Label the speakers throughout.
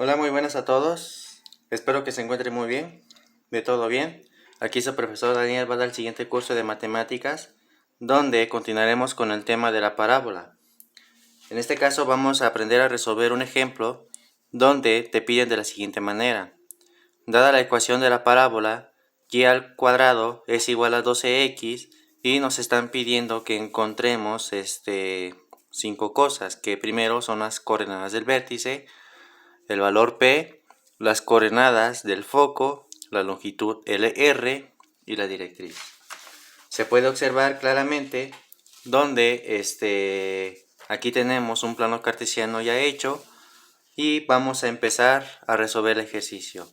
Speaker 1: Hola, muy buenas a todos. Espero que se encuentren muy bien. De todo bien. Aquí su profesor Daniel va a dar el siguiente curso de matemáticas, donde continuaremos con el tema de la parábola. En este caso vamos a aprender a resolver un ejemplo donde te piden de la siguiente manera. Dada la ecuación de la parábola, y al cuadrado es igual a 12x y nos están pidiendo que encontremos cinco cosas, que primero son las coordenadas del vértice, el valor P, las coordenadas del foco, la longitud LR y la directriz. Se puede observar claramente donde aquí tenemos un plano cartesiano ya hecho y vamos a empezar a resolver el ejercicio.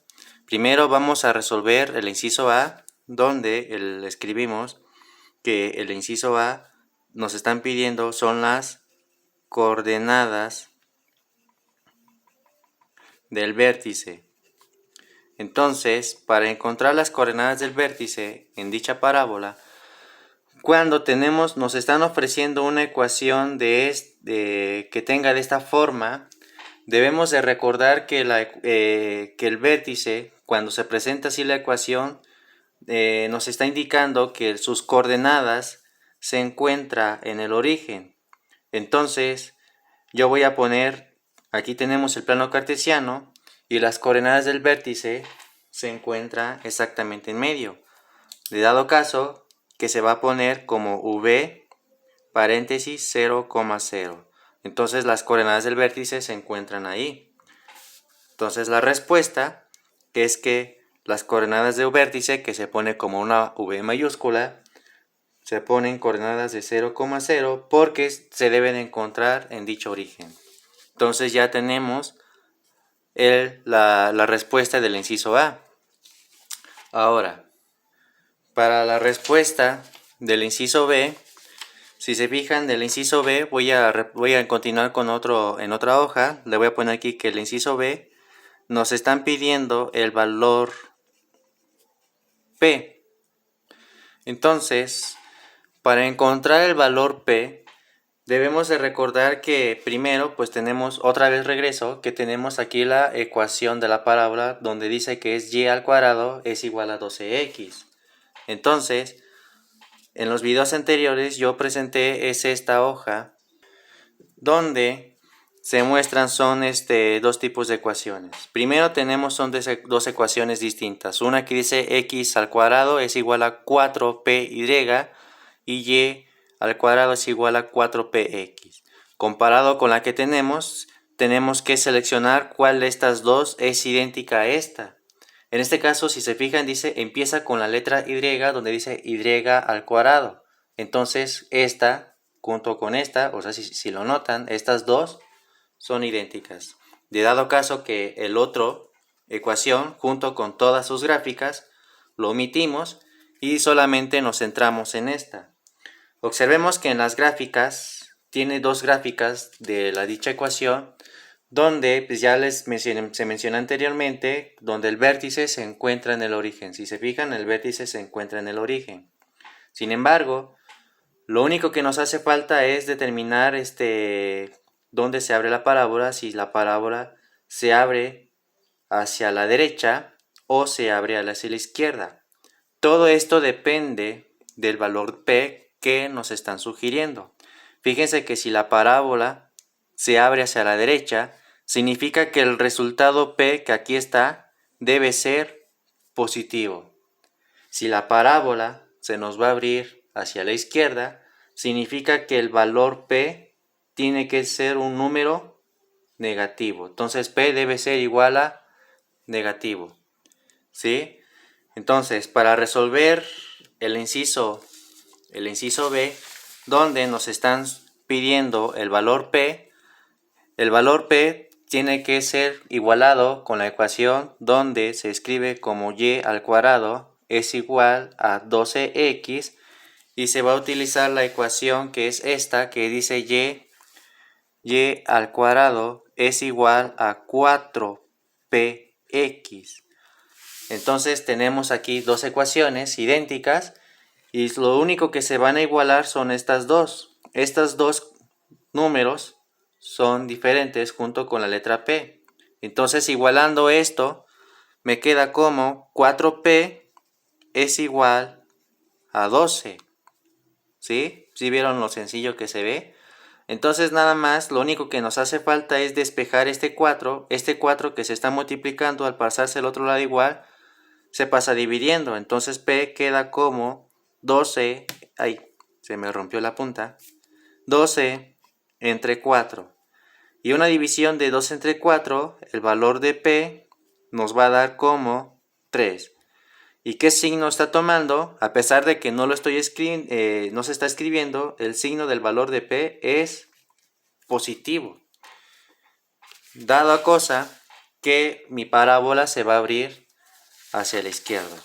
Speaker 1: Primero vamos a resolver el inciso A, donde escribimos que el inciso A nos están pidiendo son las coordenadas del vértice. Entonces, para encontrar las coordenadas del vértice en dicha parábola, cuando nos están ofreciendo una ecuación que tenga de esta forma, debemos de recordar que el vértice, cuando se presenta así la ecuación, nos está indicando que sus coordenadas se encuentran en el origen. Entonces, yo voy a poner, aquí tenemos el plano cartesiano, y las coordenadas del vértice se encuentran exactamente en medio. De dado caso que se va a poner como v paréntesis 0,0. Entonces las coordenadas del vértice se encuentran ahí. Entonces la respuesta es que las coordenadas de un vértice, que se pone como una v mayúscula, se ponen coordenadas de 0,0 porque se deben encontrar en dicho origen. Entonces ya tenemos la respuesta del inciso A. Ahora, para la respuesta del inciso B, si se fijan, del inciso B voy a continuar con en otra hoja. Le voy a poner aquí que el inciso B nos están pidiendo el valor P. Entonces, para encontrar el valor P, debemos de recordar que primero, pues tenemos, otra vez regreso, que tenemos aquí la ecuación de la parábola donde dice que es y al cuadrado es igual a 12x. Entonces, en los videos anteriores yo presenté esta hoja donde se muestran dos tipos de ecuaciones. Primero tenemos dos ecuaciones distintas. Una que dice x al cuadrado es igual a 4py y al cuadrado es igual a 4px. Comparado con la que tenemos que seleccionar cuál de estas dos es idéntica a esta. En este caso, si se fijan, empieza con la letra y, donde dice y al cuadrado. Entonces, esta junto con esta, o sea, si lo notan, estas dos son idénticas. De dado caso que el otro ecuación, junto con todas sus gráficas, lo omitimos y solamente nos centramos en esta. Observemos que en las gráficas, tiene dos gráficas de la dicha ecuación, donde pues ya se mencionó anteriormente, donde el vértice se encuentra en el origen. Si se fijan, el vértice se encuentra en el origen. Sin embargo, lo único que nos hace falta es determinar dónde se abre la parábola, si la parábola se abre hacia la derecha o se abre hacia la izquierda. Todo esto depende del valor P que nos están sugiriendo. Fíjense que si la parábola se abre hacia la derecha, significa que el resultado P que aquí está debe ser positivo. Si la parábola se nos va a abrir hacia la izquierda, significa que el valor P tiene que ser un número negativo. Entonces P debe ser igual a negativo. ¿Sí? Entonces, para resolver el inciso B, donde nos están pidiendo el valor P tiene que ser igualado con la ecuación donde se escribe como y al cuadrado es igual a 12x y se va a utilizar la ecuación que es esta, que dice y al cuadrado es igual a 4px. Entonces tenemos aquí dos ecuaciones idénticas y lo único que se van a igualar son estas dos. Estas dos números son diferentes junto con la letra P. Entonces, igualando esto, me queda como 4P es igual a 12. ¿Sí? ¿Sí vieron lo sencillo que se ve? Entonces nada más, lo único que nos hace falta es despejar este 4 que se está multiplicando al pasarse al otro lado igual, se pasa dividiendo. Entonces P queda como 12, ay, se me rompió la punta, 12 entre 4. Y una división de 2 entre 4, el valor de P nos va a dar como 3. ¿Y qué signo está tomando? A pesar de que no lo estoy no se está escribiendo, el signo del valor de P es positivo. Dado a cosa que mi parábola se va a abrir hacia la izquierda.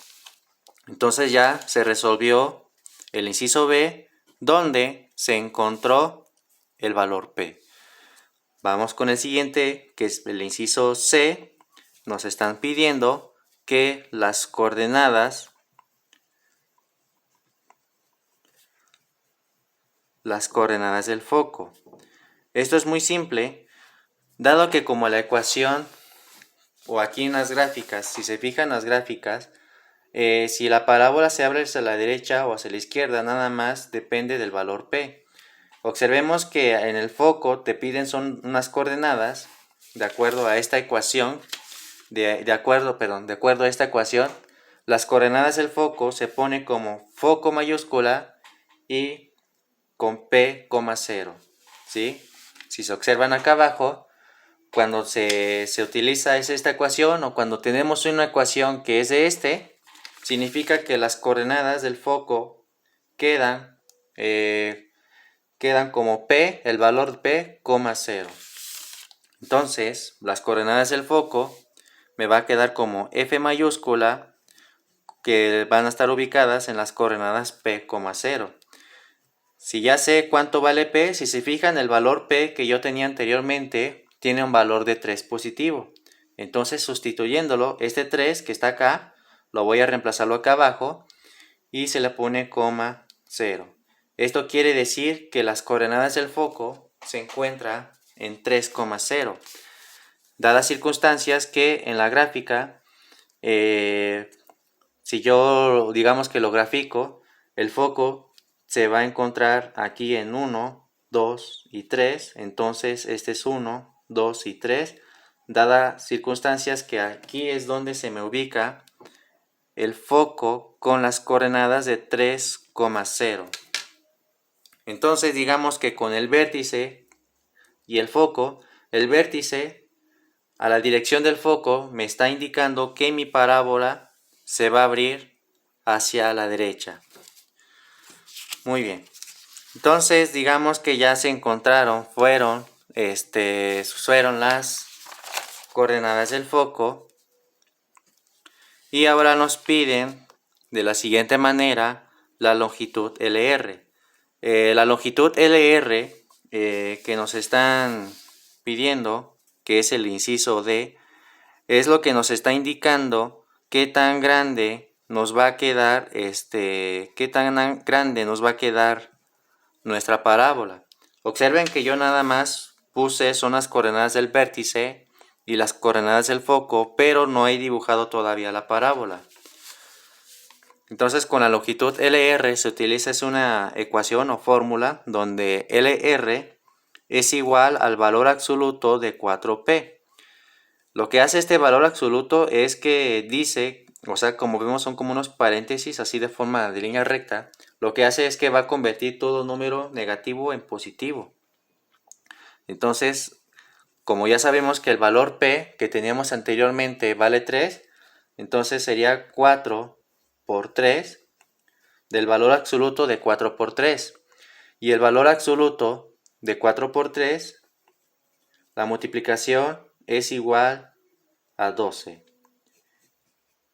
Speaker 1: Entonces ya se resolvió el inciso B, donde se encontró el valor P. Vamos con el siguiente, que es el inciso C. Nos están pidiendo que las coordenadas del foco. Esto es muy simple, dado que como la ecuación, o aquí en las gráficas, si se fijan las gráficas, si la parábola se abre hacia la derecha o hacia la izquierda, nada más depende del valor P. Observemos que en el foco te piden son unas coordenadas, de acuerdo a esta ecuación, de acuerdo a esta ecuación, las coordenadas del foco se pone como foco mayúscula y con P, 0, ¿sí? Si se observan acá abajo, cuando se utiliza esta ecuación o cuando tenemos una ecuación que es de significa que las coordenadas del foco quedan como P, el valor P, 0. Entonces, las coordenadas del foco me va a quedar como F mayúscula, que van a estar ubicadas en las coordenadas P, 0. Si ya sé cuánto vale P, si se fijan, el valor P que yo tenía anteriormente tiene un valor de 3 positivo. Entonces, sustituyéndolo, este 3 que está acá, lo voy a reemplazarlo acá abajo y se le pone 0. Esto quiere decir que las coordenadas del foco se encuentran en 3,0. Dadas circunstancias que en la gráfica, si yo digamos que lo grafico, el foco se va a encontrar aquí en 1, 2 y 3. Entonces este es 1, 2 y 3. Dadas circunstancias que aquí es donde se me ubica el foco con las coordenadas de 3,0. Entonces digamos que con el vértice y el foco, el vértice a la dirección del foco me está indicando que mi parábola se va a abrir hacia la derecha. Muy bien. Entonces digamos que ya se encontraron, fueron las coordenadas del foco. Y ahora nos piden de la siguiente manera la longitud LR. La longitud LR que nos están pidiendo, que es el inciso D, es lo que nos está indicando qué tan grande nos va a quedar nuestra parábola. Observen que yo nada más puse son las coordenadas del vértice y las coordenadas del foco, pero no he dibujado todavía la parábola. Entonces con la longitud LR se utiliza una ecuación o fórmula donde LR es igual al valor absoluto de 4P. Lo que hace este valor absoluto es que dice, o sea, como vemos son como unos paréntesis así de forma de línea recta. Lo que hace es que va a convertir todo número negativo en positivo. Entonces, como ya sabemos que el valor P que teníamos anteriormente vale 3, entonces sería 4 por 3 del valor absoluto de 4 por 3. Y el valor absoluto de 4 por 3, la multiplicación es igual a 12.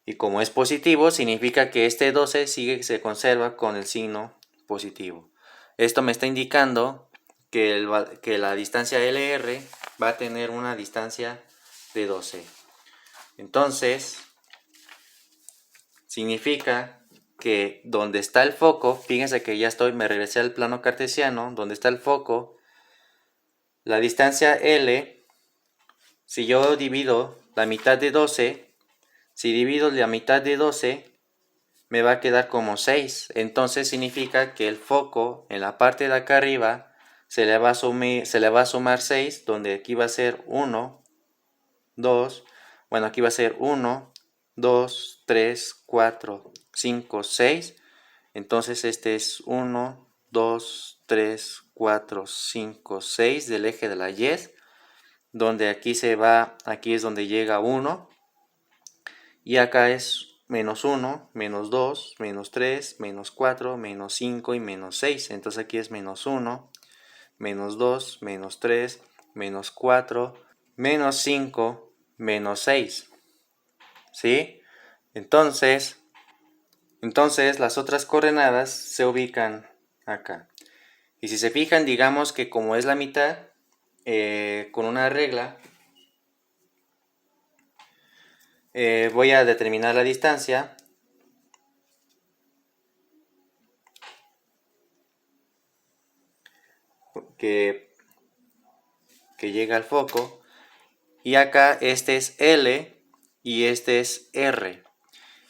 Speaker 1: Y como es positivo, significa que este 12 se conserva con el signo positivo. Esto me está indicando que la distancia LR va a tener una distancia de 12. Entonces, significa que donde está el foco, fíjense que ya me regresé al plano cartesiano, donde está el foco, la distancia L si yo divido la mitad de 12, si divido la mitad de 12, me va a quedar como 6. Entonces significa que el foco en la parte de acá arriba se le va a sumar 6, donde aquí va a ser 1, 2, bueno, aquí va a ser 1, 2, 3, 4, 5, 6. Entonces este es 1, 2, 3, 4, 5, 6 del eje de la Y, donde aquí aquí es donde llega 1, y acá es menos 1, menos 2, menos 3, menos 4, menos 5 y menos 6. Entonces aquí es menos 1, menos 2, menos 3, menos 4, menos 5, menos 6. ¿Sí? Entonces las otras coordenadas se ubican acá. Y si se fijan, digamos que como es la mitad, con una regla, voy a determinar la distancia. Que llega al foco. Y acá este es L y este es R.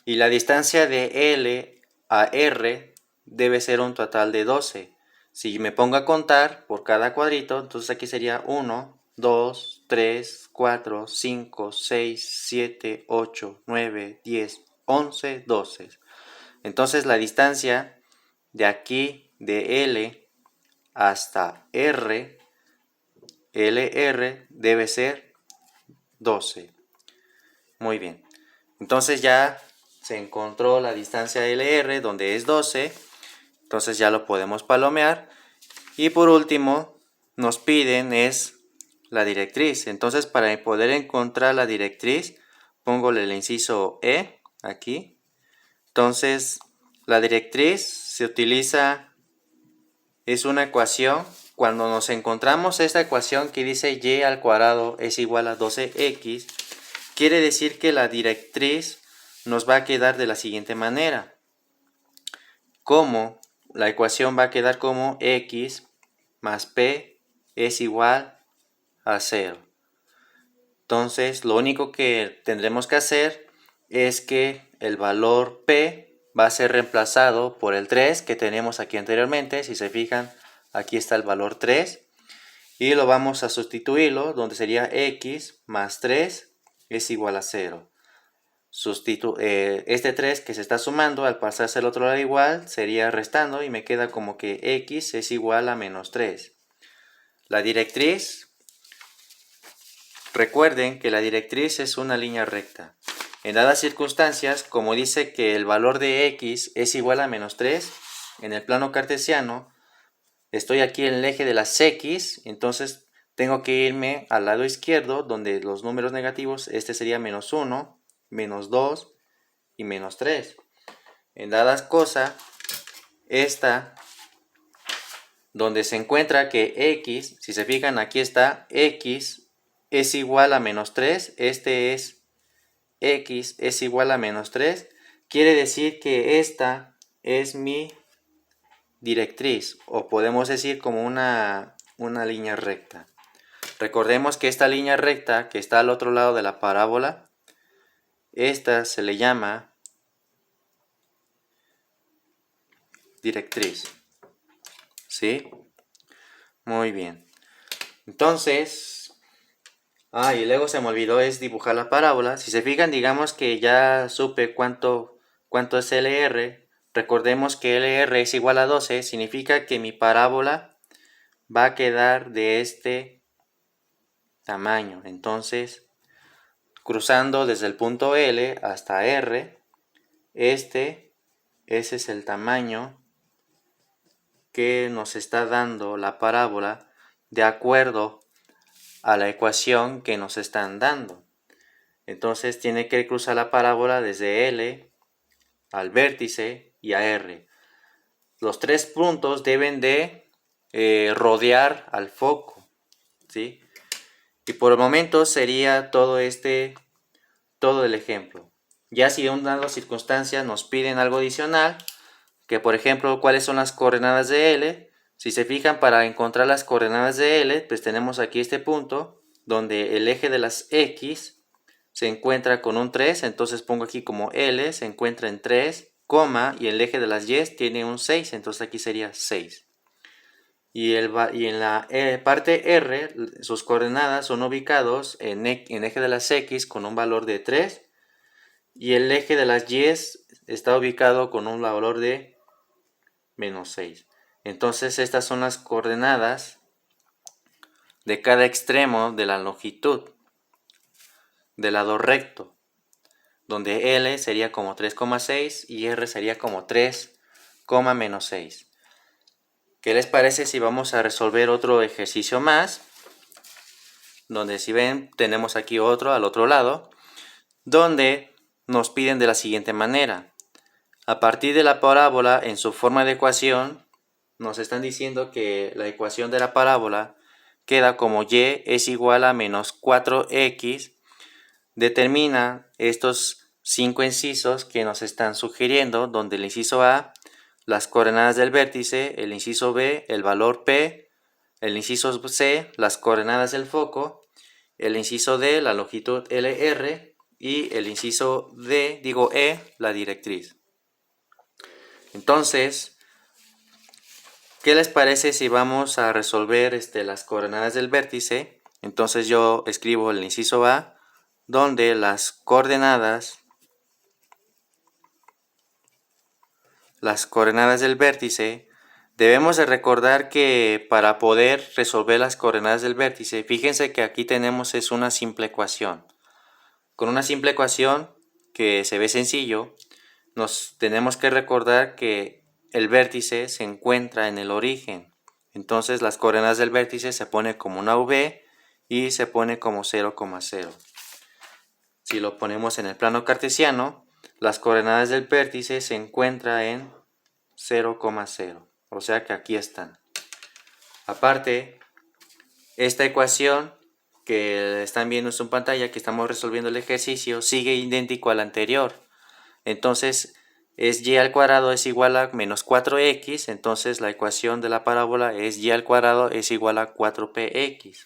Speaker 1: Y la distancia de L a R debe ser un total de 12. Si me pongo a contar por cada cuadrito, entonces aquí sería 1, 2, 3, 4, 5, 6, 7, 8, 9, 10, 11, 12. Entonces la distancia de aquí de L hasta R, LR, debe ser 12. Muy bien. Entonces ya se encontró la distancia LR, donde es 12. Entonces ya lo podemos palomear. Y por último, nos piden es la directriz. Entonces para poder encontrar la directriz, pongo el inciso E aquí. Entonces la directriz se utiliza, es una ecuación. Cuando nos encontramos esta ecuación que dice y al cuadrado es igual a 12x, quiere decir que la directriz nos va a quedar de la siguiente manera. Como la ecuación va a quedar como x más p es igual a 0. Entonces lo único que tendremos que hacer es que el valor p va a ser reemplazado por el 3 que tenemos aquí anteriormente. Si se fijan, aquí está el valor 3. Y lo vamos a sustituirlo, donde sería x más 3 es igual a 0. Este 3 que se está sumando, al pasarse al otro lado igual, sería restando y me queda como que x es igual a menos 3. La directriz, recuerden que la directriz es una línea recta. En dadas circunstancias, como dice que el valor de x es igual a menos 3, en el plano cartesiano, estoy aquí en el eje de las x, entonces tengo que irme al lado izquierdo, donde los números negativos, este sería menos 1, menos 2 y menos 3. En dadas cosas, esta, donde se encuentra que x, si se fijan, aquí está x es igual a menos 3, este es x es igual a menos 3, quiere decir que esta es mi directriz, o podemos decir como una línea recta. Recordemos que esta línea recta que está al otro lado de la parábola, esta se le llama directriz. ¿Sí? Muy bien. Entonces, y luego se me olvidó es dibujar la parábola. Si se fijan, digamos que ya supe cuánto es LR. Recordemos que LR es igual a 12. Significa que mi parábola va a quedar de este tamaño. Entonces, cruzando desde el punto L hasta R, ese es el tamaño que nos está dando la parábola de acuerdo a la ecuación que nos están dando. Entonces tiene que cruzar la parábola desde L al vértice y a R. Los tres puntos deben de rodear al foco, ¿sí? Y por el momento sería todo el ejemplo. Ya si en una circunstancia nos piden algo adicional, que por ejemplo, ¿cuáles son las coordenadas de L? Si se fijan, para encontrar las coordenadas de L, pues tenemos aquí este punto, donde el eje de las X se encuentra con un 3, entonces pongo aquí como L, se encuentra en 3, coma, y el eje de las Y tiene un 6, entonces aquí sería 6. Y en la parte R, sus coordenadas son ubicados en eje de las X con un valor de 3, y el eje de las Y está ubicado con un valor de menos 6. Entonces estas son las coordenadas de cada extremo de la longitud del lado recto, donde L sería como 3,6 y R sería como 3, menos 6. ¿Qué les parece si vamos a resolver otro ejercicio más? Donde, si ven, tenemos aquí otro al otro lado, donde nos piden de la siguiente manera. A partir de la parábola en su forma de ecuación, nos están diciendo que la ecuación de la parábola queda como y es igual a menos 4x. Determina estos 5 incisos que nos están sugiriendo, donde el inciso A, las coordenadas del vértice, el inciso B, el valor P, el inciso C, las coordenadas del foco, el inciso D, la longitud LR, y el inciso E, la directriz. Entonces, ¿qué les parece si vamos a resolver las coordenadas del vértice? Entonces yo escribo el inciso A, donde las coordenadas del vértice, debemos de recordar que para poder resolver las coordenadas del vértice, fíjense que aquí tenemos es una simple ecuación. Con una simple ecuación que se ve sencillo, nos tenemos que recordar que el vértice se encuentra en el origen. Entonces las coordenadas del vértice se pone como una V y se pone como 0,0. Si lo ponemos en el plano cartesiano, las coordenadas del vértice se encuentran en 0,0. O sea que aquí están. Aparte, esta ecuación que están viendo en su pantalla, que estamos resolviendo el ejercicio, sigue idéntico al anterior. Entonces, es y al cuadrado es igual a menos 4x, entonces la ecuación de la parábola es y al cuadrado es igual a 4px.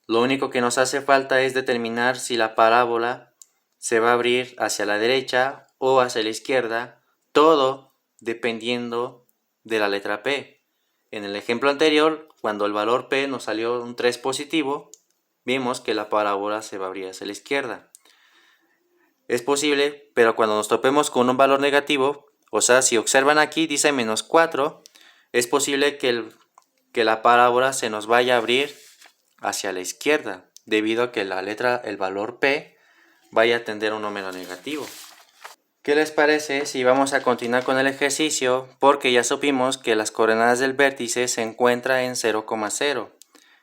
Speaker 1: Lo único que nos hace falta es determinar si la parábola se va a abrir hacia la derecha o hacia la izquierda, todo dependiendo de la letra P. En el ejemplo anterior, cuando el valor P nos salió un 3 positivo, vimos que la parábola se va a abrir hacia la izquierda. Es posible, pero cuando nos topemos con un valor negativo, o sea, si observan aquí dice menos 4, es posible que la parábola se nos vaya a abrir hacia la izquierda, debido a que el valor P vaya a tender a un número negativo. ¿Qué les parece si vamos a continuar con el ejercicio? Porque ya supimos que las coordenadas del vértice se encuentran en 0,0.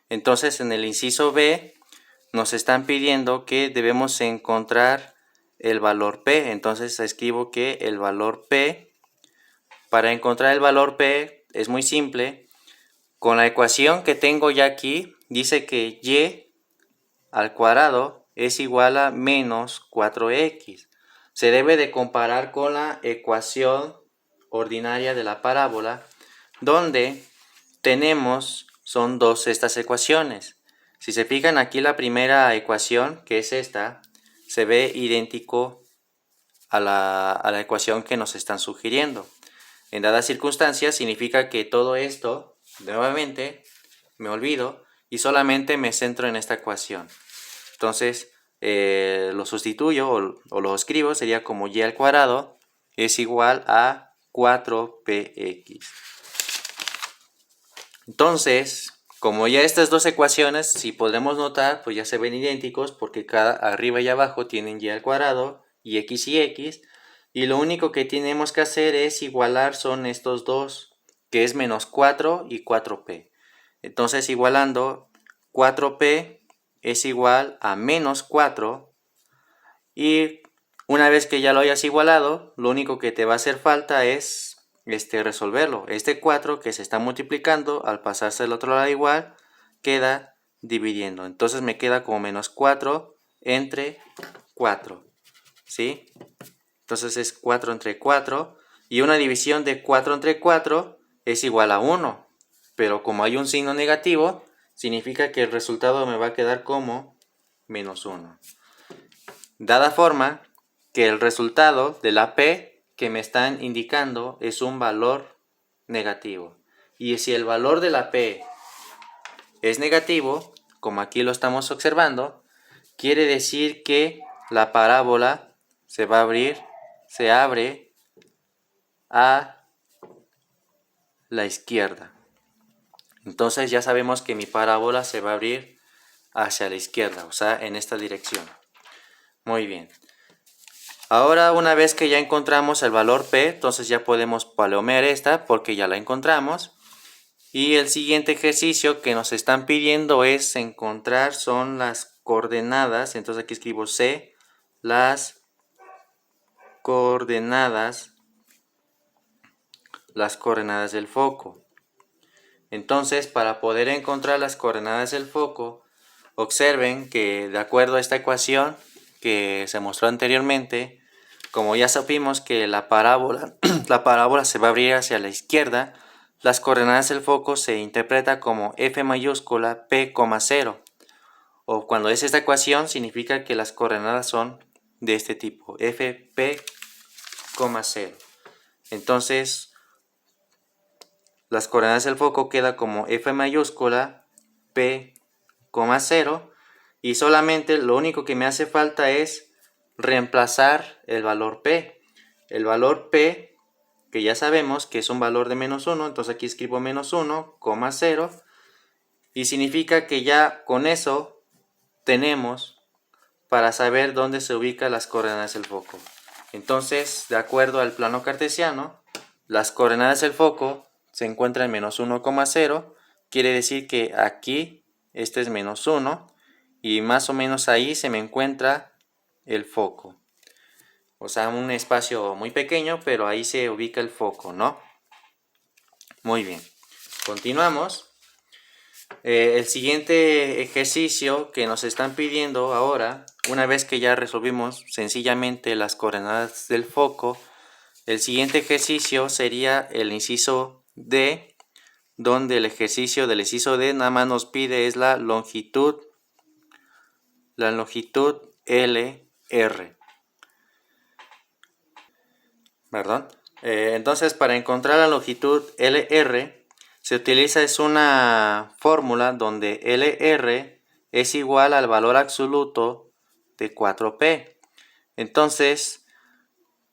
Speaker 1: Entonces en el inciso B nos están pidiendo que debemos encontrar el valor P. Entonces escribo que el valor P, para encontrar el valor P es muy simple. Con la ecuación que tengo ya aquí, dice que y al cuadrado es igual a menos 4x. Se debe de comparar con la ecuación ordinaria de la parábola, donde tenemos, son dos estas ecuaciones. Si se fijan aquí, la primera ecuación, que es esta, se ve idéntico a la ecuación que nos están sugiriendo. En dadas circunstancias significa que todo esto, nuevamente, me olvido y solamente me centro en esta ecuación. Entonces, lo sustituyo o lo escribo, sería como y al cuadrado es igual a 4px. Entonces, como ya estas dos ecuaciones, si podemos notar, pues ya se ven idénticos porque cada arriba y abajo tienen y al cuadrado y x, y lo único que tenemos que hacer es igualar son estos dos, que es menos 4 y 4p. Entonces, igualando, 4p es igual a menos 4, y una vez que ya lo hayas igualado, lo único que te va a hacer falta es resolverlo. Este 4 que se está multiplicando, al pasarse al otro lado igual, queda dividiendo. Entonces me queda como menos 4 entre 4. ¿Sí? Entonces es 4 entre 4. Y una división de 4 entre 4 es igual a 1. Pero como hay un signo negativo, significa que el resultado me va a quedar como menos 1. Dada forma que el resultado de la P que me están indicando es un valor negativo. Y si el valor de la P es negativo, como aquí lo estamos observando, quiere decir que la parábola se abre a la izquierda. Entonces ya sabemos que mi parábola se va a abrir hacia la izquierda, o sea, en esta dirección. Muy bien. Ahora, una vez que ya encontramos el valor P, entonces ya podemos palomear esta porque ya la encontramos. Y el siguiente ejercicio que nos están pidiendo es encontrar son las coordenadas. Entonces aquí escribo C, las coordenadas del foco. Entonces, para poder encontrar las coordenadas del foco, observen que de acuerdo a esta ecuación que se mostró anteriormente, como ya supimos que la parábola se va a abrir hacia la izquierda, las coordenadas del foco se interpreta como F mayúscula P, 0. O cuando es esta ecuación, significa que las coordenadas son de este tipo, F, P, 0. Entonces, las coordenadas del foco queda como F mayúscula P, 0. Y solamente lo único que me hace falta es reemplazar el valor P. El valor P, que ya sabemos que es un valor de menos 1, entonces aquí escribo menos 1, 0. Y significa que ya con eso tenemos para saber dónde se ubican las coordenadas del foco. Entonces, de acuerdo al plano cartesiano, las coordenadas del foco se encuentran en menos 1, 0. Quiere decir que aquí este es menos 1 y más o menos ahí se me encuentra el foco. O sea, un espacio muy pequeño, pero ahí se ubica el foco, ¿no? Muy bien. Continuamos. El siguiente ejercicio que nos están pidiendo ahora, una vez que ya resolvimos sencillamente las coordenadas del foco, el siguiente ejercicio sería el inciso D, donde el ejercicio del inciso D nada más nos pide es la longitud LR. ¿Perdón? Entonces, para encontrar la longitud LR, se utiliza es una fórmula donde LR es igual al valor absoluto de 4P. Entonces,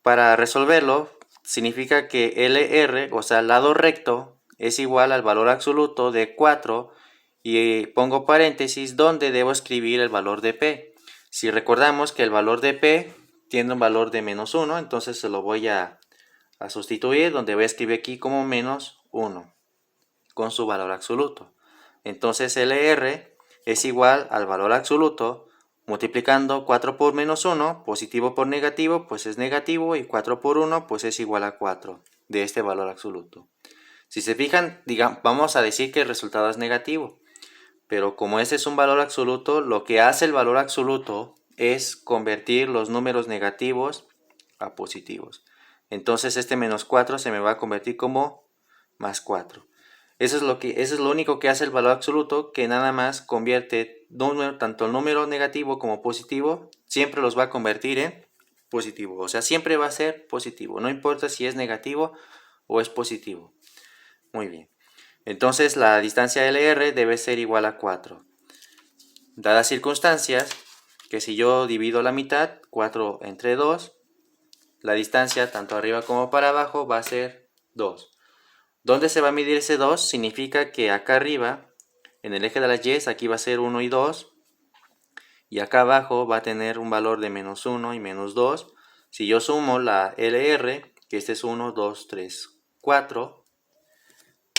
Speaker 1: para resolverlo, significa que LR, o sea, el lado recto, es igual al valor absoluto de 4 y pongo paréntesis donde debo escribir el valor de P. Si recordamos que el valor de P tiene un valor de menos 1, entonces se lo voy a sustituir, donde voy a escribir aquí como menos 1 con su valor absoluto. Entonces LR es igual al valor absoluto multiplicando 4 por menos 1, positivo por negativo, pues es negativo, y 4 por 1, pues es igual a 4 de este valor absoluto. Si se fijan, vamos a decir que el resultado es negativo, pero como este es un valor absoluto, lo que hace el valor absoluto es convertir los números negativos a positivos. Entonces este menos 4 se me va a convertir como más 4. Eso es lo único que hace el valor absoluto, que nada más convierte tanto el número negativo como positivo, siempre los va a convertir en positivo. O sea, siempre va a ser positivo, no importa si es negativo o es positivo. Muy bien. Entonces la distancia LR debe ser igual a 4. Dadas circunstancias, que si yo divido la mitad, 4 entre 2, la distancia tanto arriba como para abajo va a ser 2. ¿Dónde se va a medir ese 2? Significa que acá arriba, en el eje de las y, aquí va a ser 1 y 2. Y acá abajo va a tener un valor de menos 1 y menos 2. Si yo sumo la LR, que este es 1, 2, 3, 4,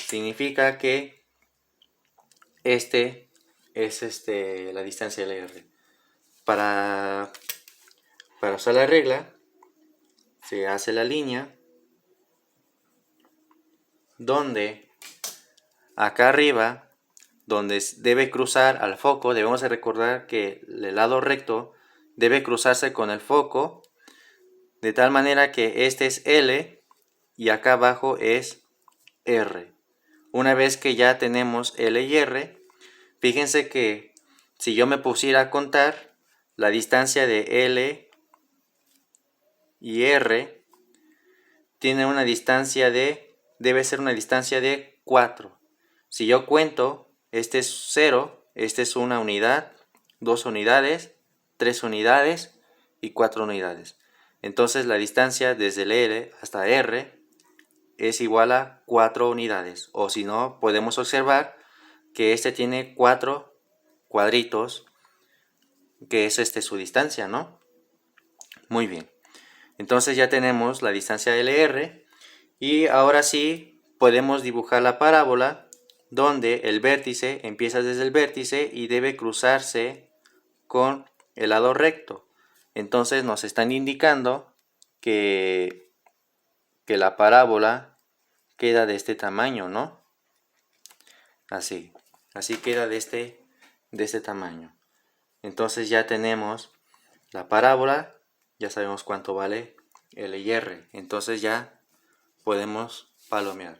Speaker 1: significa que este es la distancia LR. Para usar la regla, se hace la línea donde acá arriba, donde debe cruzar al foco, debemos de recordar que el lado recto debe cruzarse con el foco, de tal manera que este es L y acá abajo es R. Una vez que ya tenemos L y R, Fíjense que si yo me pusiera a contar la distancia de L y R, tiene una distancia debe ser una distancia de 4. Si yo cuento, este es 0, este es una unidad, 2 unidades, 3 unidades y 4 unidades. Entonces la distancia desde el L hasta R es igual a 4 unidades. O si no, podemos observar que este tiene 4 cuadritos, que es su distancia, ¿no? Muy bien. Entonces ya tenemos la distancia LR y ahora sí podemos dibujar la parábola donde el vértice empieza desde el vértice y debe cruzarse con el lado recto. Entonces nos están indicando que la parábola queda de este tamaño, ¿no? Así queda de este tamaño. Entonces ya tenemos la parábola, ya sabemos cuánto vale L y R. Entonces ya podemos palomear.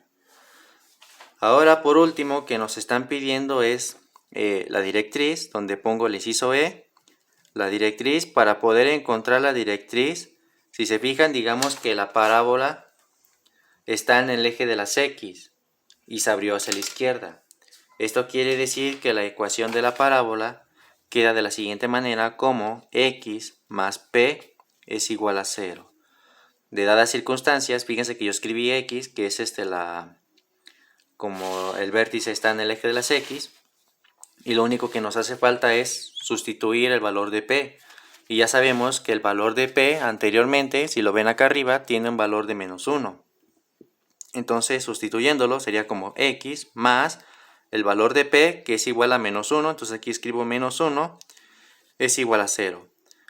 Speaker 1: Ahora por último que nos están pidiendo es la directriz, donde pongo el inciso E. La directriz, para poder encontrar la directriz, si se fijan, digamos que la parábola está en el eje de las X y se abrió hacia la izquierda. Esto quiere decir que la ecuación de la parábola queda de la siguiente manera, como X más P es igual a 0. De dadas circunstancias, fíjense que yo escribí X, que es como el vértice está en el eje de las X, y lo único que nos hace falta es sustituir el valor de P. Y ya sabemos que el valor de P anteriormente, si lo ven acá arriba, tiene un valor de -1. Entonces, sustituyéndolo, sería como X más el valor de P, que es igual a -1. Entonces aquí escribo -1 es igual a 0.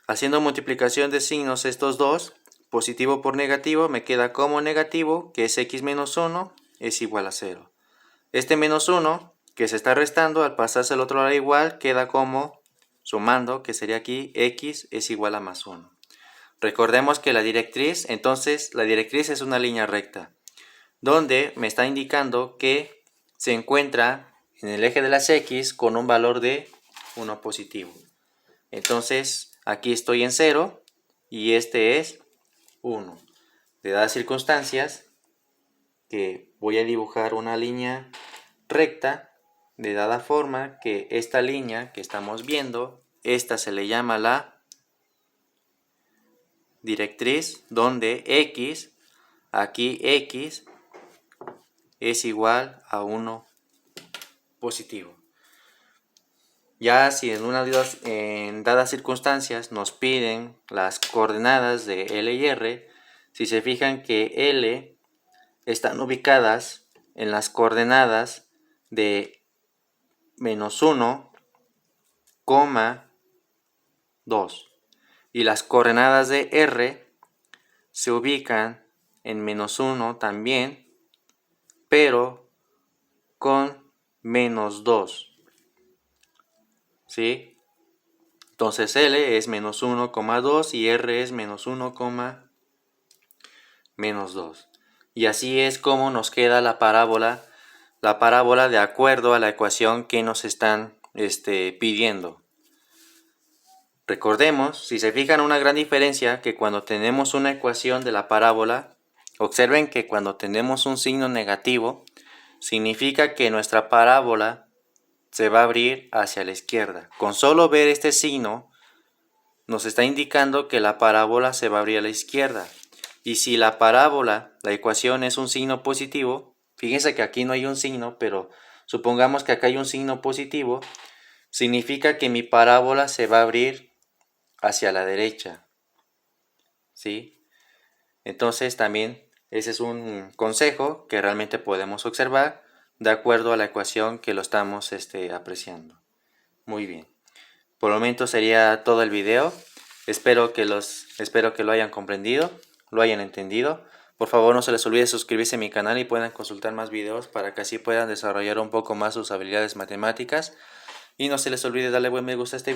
Speaker 1: Haciendo multiplicación de signos estos dos, positivo por negativo, me queda como negativo, que es X menos 1 es igual a 0. Este -1 que se está restando, al pasarse al otro lado igual, queda como sumando, que sería aquí X es igual a +1. Recordemos que la directriz es una línea recta, donde me está indicando que se encuentra en el eje de las X con un valor de 1 positivo. Entonces aquí estoy en 0 y este es 1. De dadas circunstancias, que voy a dibujar una línea recta, de dada forma que esta línea que estamos viendo, esta se le llama la directriz, donde X, aquí X es igual a 1 positivo. Ya si en dadas circunstancias nos piden las coordenadas de L y R, si se fijan que L están ubicadas en las coordenadas de -1, 2. Y las coordenadas de R se ubican en -1 también, pero con -2. ¿Sí? Entonces L es -1,2 y R es -1,-2. Y así es como nos queda la parábola de acuerdo a la ecuación que nos están pidiendo. Recordemos, si se fijan, una gran diferencia, que cuando tenemos una ecuación de la parábola, observen que cuando tenemos un signo negativo, significa que nuestra parábola se va a abrir hacia la izquierda. Con solo ver este signo, nos está indicando que la parábola se va a abrir a la izquierda. Y si la parábola, la ecuación es un signo positivo, fíjense que aquí no hay un signo, pero supongamos que acá hay un signo positivo, significa que mi parábola se va a abrir hacia la derecha. ¿Sí? Entonces también ese es un consejo que realmente podemos observar de acuerdo a la ecuación que lo estamos apreciando. Muy bien. Por el momento sería todo el video. Espero que lo hayan comprendido, lo hayan entendido. Por favor, no se les olvide suscribirse a mi canal y puedan consultar más videos para que así puedan desarrollar un poco más sus habilidades matemáticas. Y no se les olvide darle buen me gusta a este video.